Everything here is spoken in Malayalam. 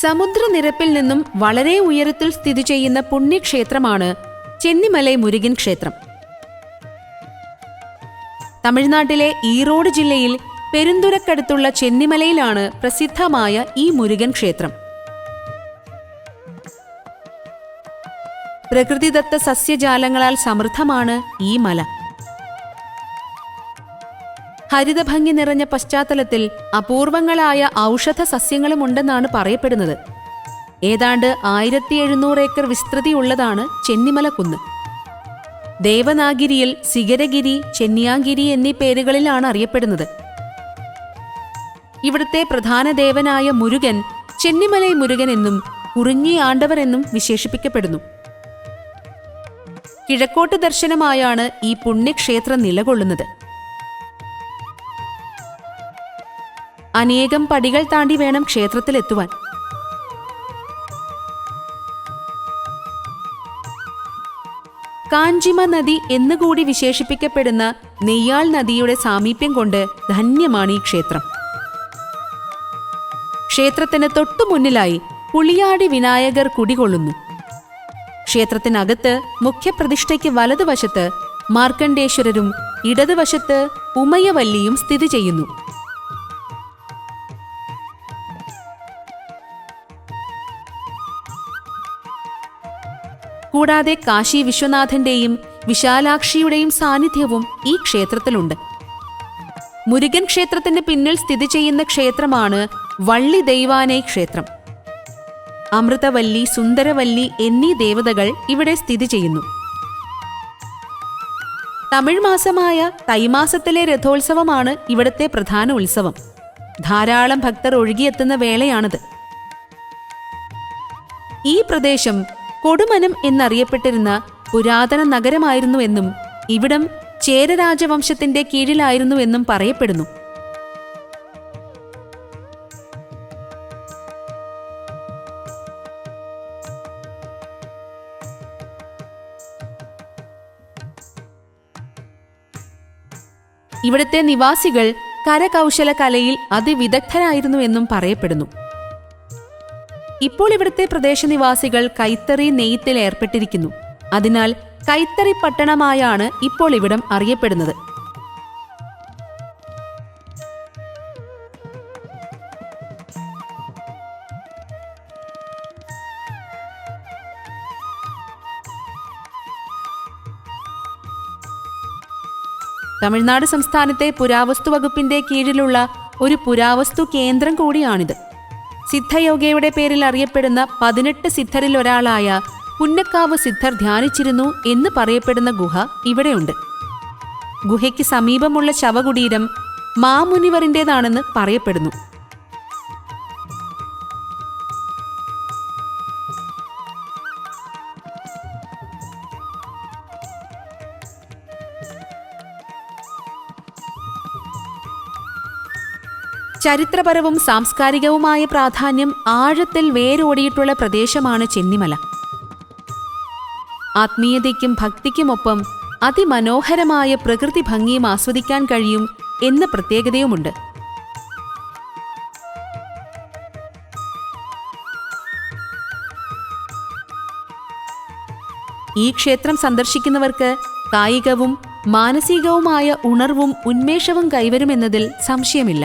സമുദ്രനിരപ്പിൽ നിന്നും വളരെ ഉയരത്തിൽ സ്ഥിതി ചെയ്യുന്ന പുണ്യക്ഷേത്രമാണ് ചെന്നിമലൈ മുരുകൻ ക്ഷേത്രം. തമിഴ്നാട്ടിലെ ഈറോഡ് ജില്ലയിൽ പെരുന്തുരക്കടുത്തുള്ള ചെന്നിമലയിലാണ് പ്രസിദ്ധമായ ഈ മുരുകൻ ക്ഷേത്രം. പ്രകൃതിദത്ത സസ്യജാലങ്ങളാൽ സമൃദ്ധമാണ് ഈ മല. ഹരിതഭംഗി നിറഞ്ഞ പശ്ചാത്തലത്തിൽ അപൂർവങ്ങളായ ഔഷധ സസ്യങ്ങളുമുണ്ടെന്നാണ് പറയപ്പെടുന്നത്. ഏതാണ്ട് 1700 ഏക്കർ വിസ്തൃതിയുള്ളതാണ് ചെന്നിമല കുന്ന്. ദേവനാഗിരിയിൽ സിഗരഗിരി, ചെന്നിയാഗിരി എന്നീ പേരുകളിലാണ് അറിയപ്പെടുന്നത്. ഇവിടുത്തെ പ്രധാന ദേവനായ മുരുകൻ ചെന്നിമലൈ മുരുകൻ എന്നും കുറിഞ്ഞി ആണ്ടവർ എന്നും വിശേഷിപ്പിക്കപ്പെടുന്നു. കിഴക്കോട്ട് ദർശനമായാണ് ഈ പുണ്യക്ഷേത്രം നിലകൊള്ളുന്നത്. അനേകം പടികൾ താണ്ടി വേണം ക്ഷേത്രത്തിലെത്തുവാൻ. കാഞ്ചിമ നദി എന്നുകൂടി വിശേഷിപ്പിക്കപ്പെടുന്ന നെയ്യാൾ നദിയുടെ സാമീപ്യം കൊണ്ട് ധന്യമാണ് ഈ ക്ഷേത്രം. ക്ഷേത്രത്തിന് തൊട്ടുമുന്നിലായി പുളിയാടി വിനായകർ കുടികൊള്ളുന്നു. ക്ഷേത്രത്തിനകത്ത് മുഖ്യപ്രതിഷ്ഠയ്ക്ക് വലതുവശത്ത് മാർക്കണ്ഡേശ്വരരും ഇടതുവശത്ത് ഉമയവല്ലിയും സ്ഥിതി ചെയ്യുന്നു. കൂടാതെ കാശി വിശ്വനാഥന്റെയും വിശാലാക്ഷിയുടെയും സാന്നിധ്യവും ഈ ക്ഷേത്രത്തിലുണ്ട്. മുരുകൻ ക്ഷേത്രത്തിന്റെ പിന്നിൽ സ്ഥിതി ചെയ്യുന്ന ക്ഷേത്രമാണ് വള്ളി ദൈവാനൈ ക്ഷേത്രം. അമൃതവല്ലി, സുന്ദരവല്ലി എന്നീ ദേവതകൾ ഇവിടെ സ്ഥിതി ചെയ്യുന്നു. തമിഴ് മാസമായ തൈമാസത്തിലെ രഥോത്സവമാണ് ഇവിടുത്തെ പ്രധാന ഉത്സവം. ധാരാളം ഭക്തർ ഒഴുകിയെത്തുന്ന വേളയാണിത്. ഈ പ്രദേശം കൊടുമനം എന്നറിയപ്പെട്ടിരുന്ന പുരാതന നഗരമായിരുന്നുവെന്നും ഇവിടം ചേരരാജവംശത്തിന്റെ കീഴിലായിരുന്നുവെന്നും പറയപ്പെടുന്നു. ഇവിടുത്തെ നിവാസികൾ കരകൗശല കലയിൽ അതിവിദഗ്ധരായിരുന്നുവെന്നും പറയപ്പെടുന്നു. ഇപ്പോൾ ഇവിടുത്തെ പ്രദേശനിവാസികൾ കൈത്തറി നെയ്ത്തിൽ ഏർപ്പെട്ടിരിക്കുന്നു. അതിനാൽ കൈത്തറി പട്ടണമായാണ് ഇപ്പോൾ ഇവിടം അറിയപ്പെടുന്നത്. തമിഴ്നാട് സംസ്ഥാനത്തെ പുരാവസ്തു വകുപ്പിന്റെ കീഴിലുള്ള ഒരു പുരാവസ്തു കേന്ദ്രം കൂടിയാണിത്. സിദ്ധയോഗയുടെ പേരിൽ അറിയപ്പെടുന്ന 18 സിദ്ധരിൽ ഒരാളായ പുന്നക്കാവ് സിദ്ധർ ധ്യാനിച്ചിരുന്നു എന്ന് പറയപ്പെടുന്ന ഗുഹ ഇവിടെയുണ്ട്. ഗുഹയ്ക്ക് സമീപമുള്ള ശവകുടീരം മാമുനിവറിൻ്റെതാണെന്ന് പറയപ്പെടുന്നു. ചരിത്രപരവും സാംസ്കാരികവുമായ പ്രാധാന്യം ആഴത്തിൽ വേരോടിയിട്ടുള്ള പ്രദേശമാണ് ചെന്നിമല. ആത്മീയതയ്ക്കും ഭക്തിക്കുമൊപ്പം അതിമനോഹരമായ പ്രകൃതി ഭംഗിയും ആസ്വദിക്കാൻ കഴിയും എന്ന പ്രത്യേകതയുമുണ്ട്. ഈ ക്ഷേത്രം സന്ദർശിക്കുന്നവർക്ക് കായികവും മാനസികവുമായ ഉണർവും ഉന്മേഷവും കൈവരുമെന്നതിൽ സംശയമില്ല.